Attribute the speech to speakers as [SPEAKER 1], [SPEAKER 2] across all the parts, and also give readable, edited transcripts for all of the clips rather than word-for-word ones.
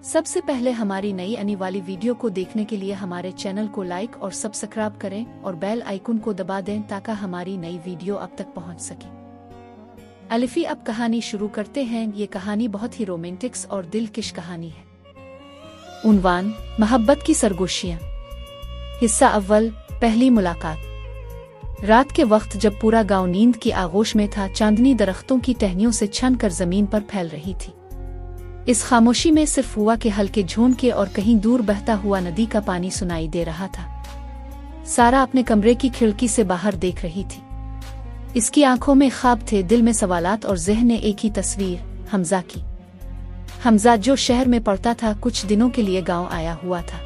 [SPEAKER 1] सबसे पहले हमारी नई आने वाली वीडियो को देखने के लिए हमारे चैनल को लाइक और सब्सक्राइब करें और बेल आइकन को दबा दें ताकि हमारी नई वीडियो आप तक पहुंच सके। अलिफी, अब कहानी शुरू करते हैं। ये कहानी बहुत ही रोमांटिक्स और दिलकश कहानी है। उन्वान, मोहब्बत की सरगोशियां। हिस्सा अव्वल, पहली मुलाकात। रात के वक्त जब पूरा गांव नींद की आगोश में था, चांदनी दरख्तों की टहनियों से छन कर जमीन पर फैल रही थी। इस खामोशी में सिर्फ हुआ के हल्के झोंके और कहीं दूर बहता हुआ नदी का पानी सुनाई दे रहा था। सारा अपने कमरे की खिड़की से बाहर देख रही थी। इसकी आंखों में ख्वाब थे, दिल में सवालात और ज़हन में एक ही तस्वीर, हमजा की। हमजा जो शहर में पढ़ता था, कुछ दिनों के लिए गांव आया हुआ था।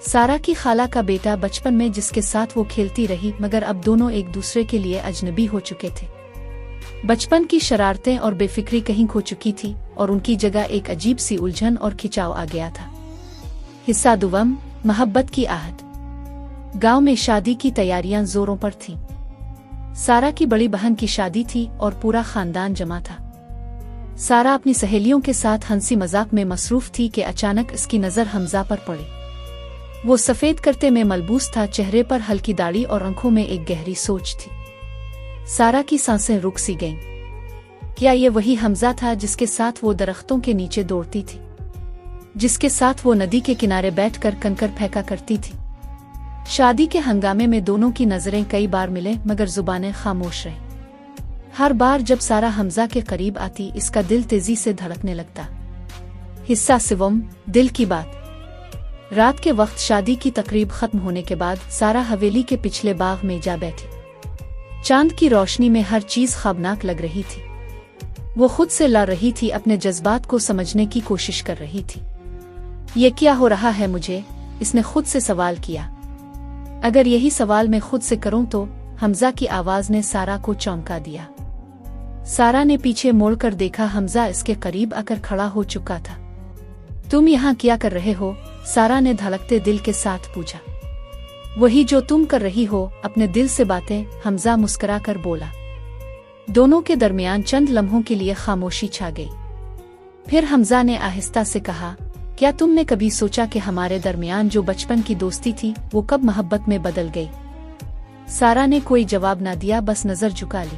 [SPEAKER 1] सारा की खाला का बेटा, बचपन में जिसके साथ वो खेलती रही, मगर अब दोनों एक दूसरे के लिए अजनबी हो चुके थे। बचपन की शरारतें और बेफिक्री कहीं खो चुकी थी और उनकी जगह एक अजीब सी उलझन और खिंचाव आ गया था। हिस्सा दुवम, मोहब्बत की आहट। गांव में शादी की तैयारियां जोरों पर थीं। सारा की बड़ी बहन की शादी थी और पूरा खानदान जमा था। सारा अपनी सहेलियों के साथ हंसी मजाक में मसरूफ थी कि अचानक इसकी नजर हमजा पर पड़ी। वो सफेद करते में मलबूस था, चेहरे पर हल्की दाढ़ी और आंखों में एक गहरी सोच थी। सारा की सांसें रुक सी गईं। क्या ये वही हमजा था जिसके साथ वो दरख्तों के नीचे दौड़ती थी, जिसके साथ वो नदी के किनारे बैठकर कंकर फेंका करती थी? शादी के हंगामे में दोनों की नजरें कई बार मिले, मगर जुबानें खामोश रहीं। हर बार जब सारा हमजा के करीब आती, इसका दिल तेजी से धड़कने लगता। हिस्सा सिवम, दिल की बात। रात के वक्त शादी की तकरीब खत्म होने के बाद सारा हवेली के पिछले बाग में जा बैठी। चांद की रोशनी में हर चीज ख्वाबनाक लग रही थी। वो खुद से लड़ रही थी, अपने जज्बात को समझने की कोशिश कर रही थी। ये क्या हो रहा है मुझे, इसने खुद से सवाल किया। अगर यही सवाल मैं खुद से करूं तो? हमजा की आवाज ने सारा को चौंका दिया। सारा ने पीछे मोड़कर देखा, हमजा इसके करीब आकर खड़ा हो चुका था। तुम यहाँ क्या कर रहे हो? सारा ने धड़कते दिल के साथ पूछा। वही जो तुम कर रही हो, अपने दिल से बातें, हमजा मुस्कुराकर बोला। दोनों के दरमियान चंद लम्हों के लिए खामोशी छा गई। फिर हमजा ने आहिस्ता से कहा, क्या तुमने कभी सोचा कि हमारे दरमियान जो बचपन की दोस्ती थी, वो कब मोहब्बत में बदल गई? सारा ने कोई जवाब ना दिया, बस नजर झुका ली।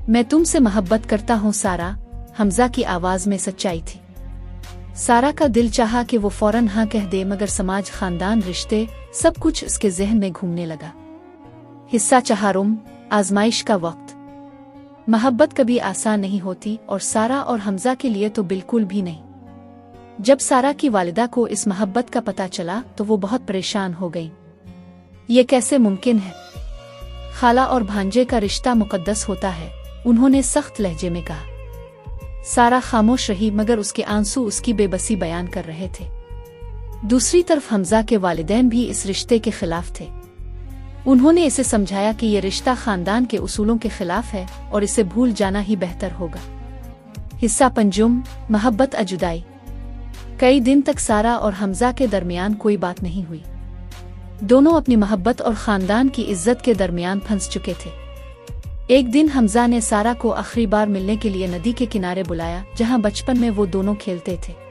[SPEAKER 1] मैं तुमसे मोहब्बत करता हूँ सारा, हमजा की आवाज में सच्चाई थी। सारा का दिल चाहा कि वो फौरन हाँ कह दे, मगर समाज, खानदान, रिश्ते, सब कुछ उसके जहन में घूमने लगा। हिस्सा चहारुम, आजमाइश का वक्त। मोहब्बत कभी आसान नहीं होती और सारा और हमजा के लिए तो बिल्कुल भी नहीं। जब सारा की वालिदा को इस मोहब्बत का पता चला तो वो बहुत परेशान हो गई। ये कैसे मुमकिन है? खाला और भांजे का रिश्ता मुकद्दस होता है, उन्होंने सख्त लहजे में कहा। सारा खामोश रही, मगर उसके आंसू उसकी बेबसी बयान कर रहे थे। दूसरी तरफ हमजा के वालिदैन भी इस रिश्ते के खिलाफ थे। उन्होंने इसे समझाया कि यह रिश्ता खानदान के उसूलों के खिलाफ है और इसे भूल जाना ही बेहतर होगा। हिस्सा पंजुम, मोहब्बत अजुदाई। कई दिन तक सारा और हमजा के दरमियान कोई बात नहीं हुई। दोनों अपनी मोहब्बत और खानदान की इज्जत के दरमियान फंस चुके थे। एक दिन हमजा ने सारा को आखिरी बार मिलने के लिए नदी के किनारे बुलाया, जहां बचपन में वो दोनों खेलते थे।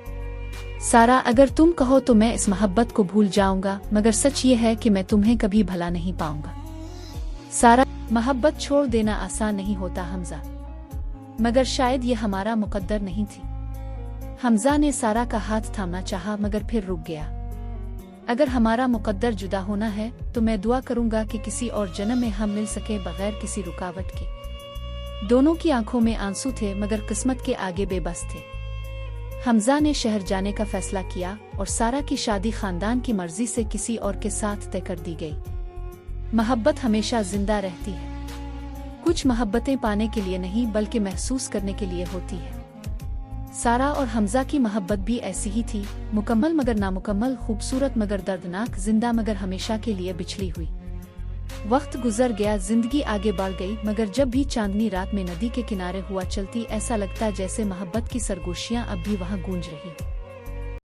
[SPEAKER 1] सारा, अगर तुम कहो तो मैं इस मोहब्बत को भूल जाऊंगा, मगर सच ये है कि मैं तुम्हें कभी भला नहीं पाऊंगा। सारा, मोहब्बत छोड़ देना आसान नहीं होता हमजा, मगर शायद ये हमारा मुकद्दर नहीं थी। हमजा ने सारा का हाथ थामना चाहा, मगर फिर रुक गया। अगर हमारा मुकद्दर जुदा होना है तो मैं दुआ करूंगा कि किसी और जन्म में हम मिल सके बगैर किसी रुकावट के। दोनों की आंखों में आंसू थे, मगर किस्मत के आगे बेबस थे। हमजा ने शहर जाने का फैसला किया और सारा की शादी खानदान की मर्जी से किसी और के साथ तय कर दी गई। मोहब्बत हमेशा जिंदा रहती है। कुछ मोहब्बतें पाने के लिए नहीं, बल्कि महसूस करने के लिए होती है। सारा और हमजा की मोहब्बत भी ऐसी ही थी, मुकम्मल मगर नामुकम्मल, खूबसूरत मगर दर्दनाक, जिंदा मगर हमेशा के लिए बिछड़ी हुई। वक्त गुजर गया, जिंदगी आगे बढ़ गई, मगर जब भी चांदनी रात में नदी के किनारे हुआ चलती, ऐसा लगता जैसे मोहब्बत की सरगोशियां अब भी वहां गूंज रही।